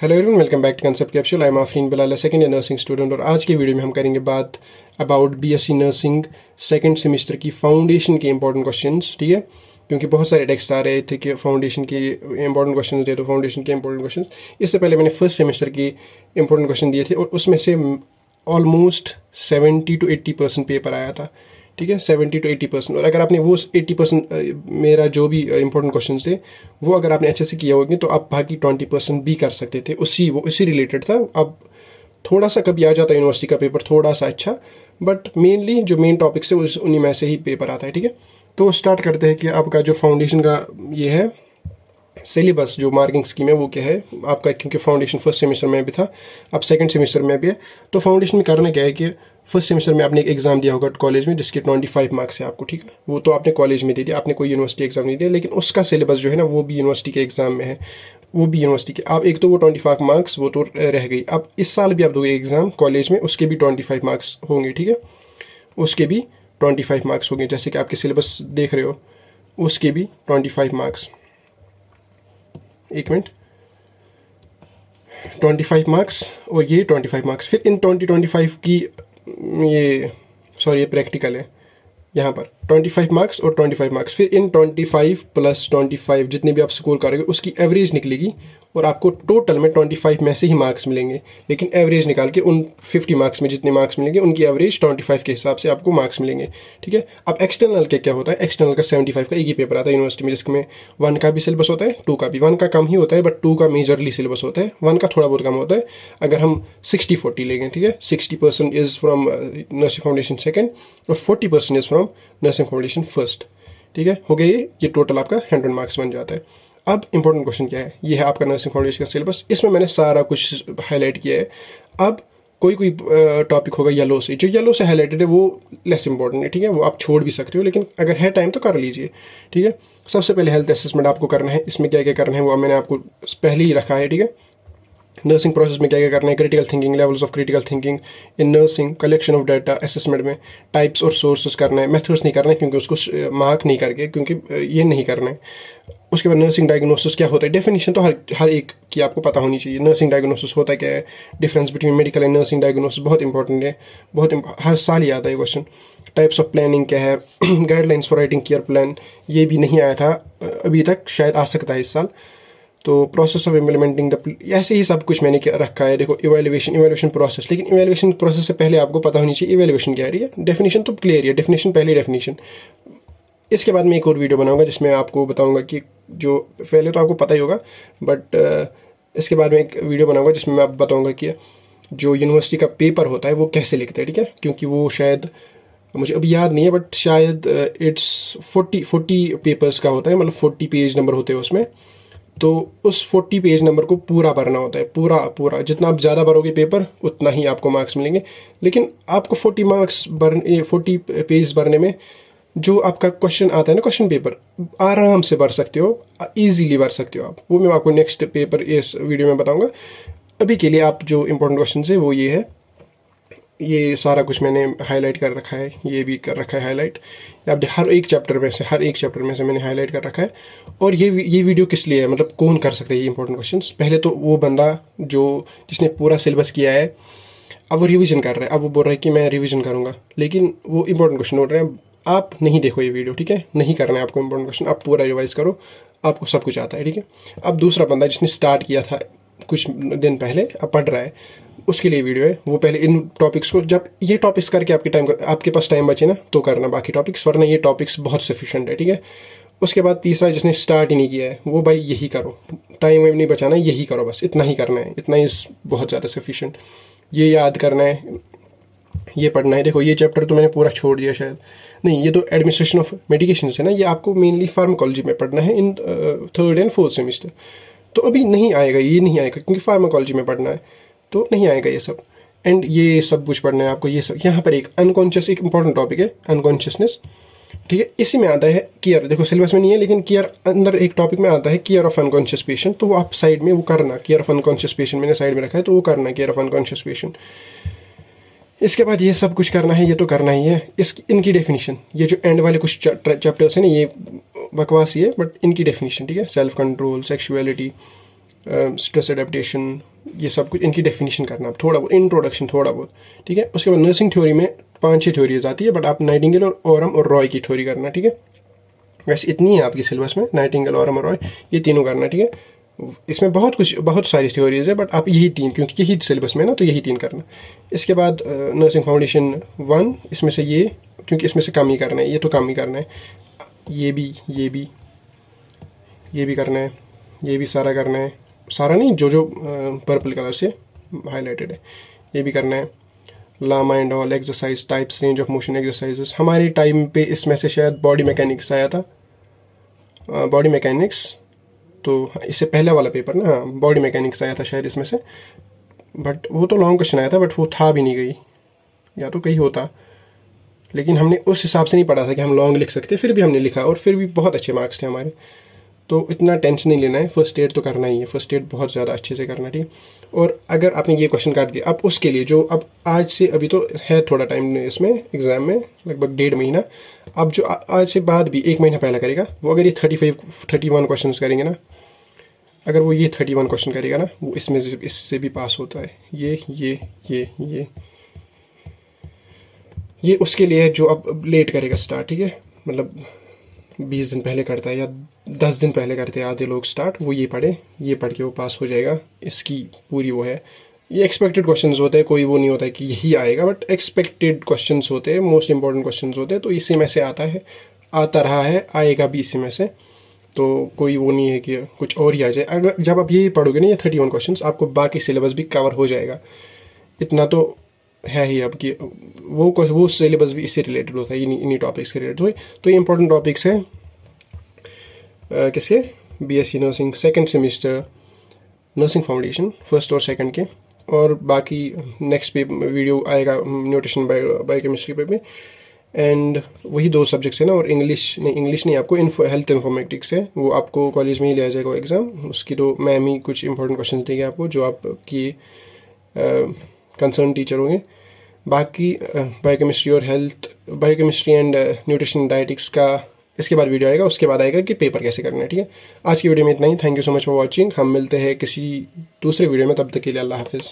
Hello everyone, welcome back to concept capsule. I am Afreen Bilal, second year nursing student, और आज के video में हम करेंगे बात about BSc nursing second semester की फाउंडेशन के इंपॉर्टेंट क्वेश्चंस। ठीक है, क्योंकि बहुत सारे टेक्स्ट आ रहे थे कि फाउंडेशन के इंपॉर्टेंट क्वेश्चन दे दो, फाउंडेशन के इंपॉर्टेंट क्वेश्चन। इससे पहले मैंने फर्स्ट सेमेस्टर की इंपॉर्टेंट क्वेश्चन दिए थे और उसमें से ऑलमोस्ट 70 to 80% पेपर आया था। ठीक है, 70 to 80%। और अगर आपने वो 80% मेरा जो भी इंपॉर्टेंट क्वेश्चन थे वो अगर आपने अच्छे से किया होगी तो आप बाकी 20% भी कर सकते थे। उसी रिलेटेड था। अब थोड़ा सा कभी आ जाता है यूनिवर्सिटी का पेपर थोड़ा सा अच्छा, बट मेनली जो मेन टॉपिक्स है उन्हीं में से ही पेपर आता है। ठीक है, तो स्टार्ट करते हैं कि आपका जो फाउंडेशन का ये है सिलेबस, जो मार्किंग स्कीम है वो क्या है आपका। क्योंकि फाउंडेशन फर्स्ट सेमेस्टर में भी था, अब सेकंड सेमेस्टर में भी है। तो फाउंडेशन में करना क्या है कि फर्स्ट सेमेस्टर में आपने एक एग्जाम दिया होगा कॉलेज में जिसके 25 मार्क्स है आपको। ठीक है, वो तो आपने कॉलेज में दे दिया, आपने कोई यूनिवर्सिटी एग्जाम नहीं दिया, लेकिन उसका सिलेबस जो है ना वो भी यूनिवर्सिटी के एग्जाम में है, वो भी यूनिवर्सिटी के। आप एक तो वो 25 मार्क्स वो तो रह गई। अब इस साल भी आप दोगे एग्जाम कॉलेज में, उसके भी 25 मार्क्स होंगे। ठीक है, उसके भी 25 मार्क्स होंगे, जैसे कि आपके सिलेबस देख रहे हो उसके भी 25 मार्क्स। एक मिनट, 25 मार्क्स और ये 25 मार्क्स। फिर इन 25 की ये ये प्रैक्टिकल है यहाँ पर 25 मार्क्स और 25 मार्क्स। फिर इन 25 प्लस 25 जितने भी आप स्कोर करोगे उसकी एवरेज निकलेगी और आपको टोटल में 25 में से ही मार्क्स मिलेंगे। लेकिन एवरेज निकाल के उन 50 मार्क्स में जितने मार्क्स मिलेंगे उनकी एवरेज 25 के हिसाब से आपको मार्क्स मिलेंगे। ठीक है, अब एक्सटर्नल के क्या होता है, एक्सटर्नल का 75 का एक ही पेपर आता है यूनिवर्सिटी में, जिसमें 1 का भी सिलेबस होता है, 2 का भी। 1 का कम ही होता है बट 2 का मेजरली सिलेबस होता है, 1 का थोड़ा बहुत कम होता है। अगर हम 60-40 लेंगे, ठीक है, 60% is from nursing foundation second और 40% is from nursing foundation first. ठीक है, हो गया ये टोटल आपका 100 मार्क्स बन जाता है। अब इंपॉर्टेंट क्वेश्चन क्या है, ये है आपका नर्सिंग फाउंडेशन का सिलेबस। इसमें मैंने सारा कुछ हाईलाइट किया है। अब कोई टॉपिक होगा येलो से, जो येलो से हाईलाइटेड है वो लेस इंपॉर्टेंट है। ठीक है, वो आप छोड़ भी सकते हो, लेकिन अगर है टाइम तो कर लीजिए। ठीक है, सबसे पहले हेल्थ असेसमेंट आपको करना है। इसमें क्या क्या करना है वो मैंने आपको पहले ही रखा है। ठीक है, नर्सिंग प्रोसेस में क्या क्या करना है, critical thinking, levels of critical thinking in nursing, collection of data, assessment में टाइप्स और सोर्सेस करना है। मेथड्स नहीं करना है क्योंकि उसको मार्क नहीं करके, क्योंकि ये नहीं करना है। उसके बाद नर्सिंग डायग्नोसिस क्या होता है, डेफिनेशन तो हर एक की आपको पता होनी चाहिए। नर्सिंग डायग्नोसिस होता क्या है, difference between medical and nursing diagnosis बहुत इंपॉर्टेंट है, हर साल ही आता है क्वेश्चन। टाइप्स ऑफ प्लानिंग क्या है, guidelines for writing care plan, ये भी नहीं आया था अभी तक, शायद आ सकता है इस साल। तो प्रोसेस ऑफ इम्प्लीमेंटिंग द, ऐसे ही सब कुछ मैंने रखा है। देखो, इवेल्युएशन प्रोसेस, लेकिन इवेल्युएशन प्रोसेस से पहले आपको पता होनी चाहिए इवेल्युएशन क्या है। डेफिनेशन तो क्लियर है, डेफिनेशन पहले डेफिनेशन। इसके बाद मैं एक और वीडियो बनाऊंगा जिसमें आपको बताऊंगा कि जो पहले तो आपको पता ही होगा, बट इसके बाद में एक वीडियो बनाऊंगा जिसमें मैं आपको बताऊंगा कि जो यूनिवर्सिटी का पेपर होता है वो कैसे लिखते हैं। ठीक है, क्योंकि वो शायद मुझे अभी याद नहीं है, बट शायद इट्स 40 पेपर्स का होता है, मतलब 40 पेज नंबर होते हैं उसमें। तो उस 40 पेज नंबर को पूरा भरना होता है, पूरा जितना आप ज़्यादा भरोगे पेपर उतना ही आपको मार्क्स मिलेंगे। लेकिन आपको 40 पेज भरने में जो आपका क्वेश्चन आता है ना, क्वेश्चन पेपर आराम से भर सकते हो, इजीली भर सकते हो आप। वो मैं आपको नेक्स्ट पेपर इस वीडियो में बताऊंगा। अभी के लिए आप जो इंपॉर्टेंट क्वेश्चन है वो ये है, ये सारा कुछ मैंने हाईलाइट कर रखा है, ये भी कर रखा है हाईलाइट। आप हर एक चैप्टर में से मैंने हाईलाइट कर रखा है। और ये वीडियो किस लिए है, मतलब कौन कर सकता है ये इंपॉर्टेंट क्वेश्चंस। पहले तो वो बंदा जिसने पूरा सिलेबस किया है, अब वो रिवीजन कर रहा है, अब वो बोल रहा है कि मैं रिवीजन करूँगा, लेकिन वो इंपॉर्टेंट क्वेश्चन हो रहे हैं। आप नहीं देखो ये वीडियो, ठीक है, नहीं करना है आपको इंपॉर्टेंट क्वेश्चन, आप पूरा रिवाइज करो, आपको सब कुछ आता है। ठीक है, अब दूसरा बंदा जिसने स्टार्ट किया था कुछ दिन पहले, अब पढ़ रहा है, उसके लिए वीडियो है। वो पहले इन टॉपिक्स को, जब ये टॉपिक्स करके आपके पास टाइम बचे ना तो करना बाकी टॉपिक्स, वरना ये टॉपिक्स बहुत सफिशिएंट है। ठीक है, उसके बाद तीसरा जिसने स्टार्ट ही नहीं किया है वो भाई यही करो, टाइम वाइम नहीं बचाना, यही करो, बस इतना ही करना है, इतना ही बहुत ज़्यादा सफिशिएंट। ये याद करना है, ये पढ़ना है। देखो, ये चैप्टर तो मैंने पूरा छोड़ दिया शायद, नहीं, ये तो एडमिनिस्ट्रेशन ऑफ मेडिकेशन है ना, ये आपको मेनली फार्माकोलॉजी में पढ़ना है इन 3rd and 4th सेमेस्टर। तो अभी नहीं आएगा, ये नहीं आएगा क्योंकि फार्माकोलॉजी में पढ़ना है, तो नहीं आएगा ये सब। एंड ये सब कुछ पढ़ना है आपको, ये सब। यहाँ पर एक अनकॉन्शियस, एक इंपॉर्टेंट टॉपिक है अनकॉन्शियसनेस। ठीक है, इसी में आता है केयर। देखो, सिलेबस में नहीं है लेकिन केयर अंदर एक टॉपिक में आता है, केयर ऑफ अनकॉन्शियस पेशेंट। तो वो आप साइड में वो करना, केयर ऑफ अनकॉन्शियस पेशेंट मैंने साइड में रखा है, तो वो करना केयर ऑफ अनकॉन्शियस पेशेंट। इसके बाद ये सब कुछ करना है, ये तो करना ही है। इनकी डेफिनेशन, ये जो एंड वाले कुछ चैप्टर्स हैं ना, ये बकवास ही है, बट इनकी डेफिनेशन, ठीक है, self control, sexuality, stress adaptation, ये सब कुछ इनकी डेफिनेशन करना आप थोड़ा बहुत, इंट्रोडक्शन थोड़ा बहुत, ठीक है। उसके बाद नर्सिंग थ्योरी में 5-6 थ्योरीज आती है, बट आप नाइटिंगेल और ओरम और रॉय की थ्योरी करना, ठीक है। वैसे इतनी है आपकी सिलेबस में, नाइटिंगेल, ओरम और रॉय, ये तीनों करना, ठीक है। इसमें बहुत सारी थ्योरीज है, बट आप यही 3, क्योंकि यही सिलेबस में ना, तो यही 3 करना। इसके बाद नर्सिंग फाउंडेशन 1, इसमें से ये, क्योंकि इसमें से कम ही करना है, ये तो कम ही करना है, ये भी करना है, ये भी सारा करना है, सारा नहीं, जो पर्पल कलर से हाईलाइटेड है, ये भी करना है। लामा and all, exercise types, range of motion exercises. हमारे टाइम पे इसमें से शायद बॉडी मैकेनिक्स आया था, बॉडी मैकेनिक्स, तो इससे पहले वाला पेपर ना, हाँ बॉडी मैकेनिक्स आया था शायद इसमें से, बट वो तो लॉन्ग क्वेश्चन आया था, बट वो था भी नहीं कहीं, या तो कहीं होता, लेकिन हमने उस हिसाब से नहीं पढ़ा था कि हम लॉन्ग लिख सकते, फिर भी हमने लिखा और फिर भी बहुत अच्छे मार्क्स थे हमारे। तो इतना टेंशन नहीं लेना है, फर्स्ट एड तो करना ही है, फर्स्ट एड बहुत ज़्यादा अच्छे से करना, ठीक। और अगर आपने ये क्वेश्चन काट दिया, अब उसके लिए जो अब आज से, अभी तो है थोड़ा टाइम इसमें एग्ज़ाम में, लगभग 1.5 महीना, अब जो आज से बाद भी 1 महीना पहले करेगा, वो अगर ये 31 क्वेश्चन करेंगे ना, अगर वो ये 31 क्वेश्चन करेगा ना, वो इससे भी पास होता है। ये उसके लिए है जो अब लेट करेगा स्टार्ट, ठीक है, मतलब 20 दिन पहले करता है या 10 दिन पहले करते हैं आधे लोग स्टार्ट, वो ये पढ़ के वो पास हो जाएगा, इसकी पूरी वो है। ये एक्सपेक्टेड क्वेश्चंस होते हैं, कोई वो नहीं होता है कि यही आएगा, बट एक्सपेक्टेड क्वेश्चंस होते हैं, मोस्ट इंपॉर्टेंट क्वेश्चंस होते हैं, तो इसी में से आता रहा है, आएगा भी इसी में से, तो कोई वो नहीं है कि कुछ और ही आ जाए। अगर जब आप ये पढ़ोगे ना, ये 31 क्वेश्चंस, आपको बाकी सिलेबस भी कवर हो जाएगा, इतना तो है ही अब कि वो सिलेबस भी इससे रिलेटेड होता है, इन्हीं टॉपिक्स से रिलेटेड हुए। तो ये इंपॉर्टेंट टॉपिक्स हैं किसके, BSc nursing second semester, nursing foundation first और सेकंड के, और बाकी नेक्स्ट पे वीडियो आएगा न्यूट्रिशन बायोकेमिस्ट्री पे भी, एंड वही 2 सब्जेक्ट्स है ना, और इंग्लिश नहीं, आपको हेल्थ इन्फॉर्मेटिक्स है, वो आपको कॉलेज में ही लिया जाएगा एग्ज़ाम, उसकी तो मैम ही कुछ इंपॉर्टेंट क्वेश्चन देंगे आपको, जो आपकी कंसर्न टीचर होंगे। बाकी बायोकेमिस्ट्री एंड न्यूट्रिशन डाइटिक्स का इसके बाद वीडियो आएगा, उसके बाद आएगा कि पेपर कैसे करना है, ठीक है। आज की वीडियो में इतना ही, thank you so much for watching, हम मिलते हैं किसी दूसरे वीडियो में, तब तक के लिए अल्लाह हाफिज़।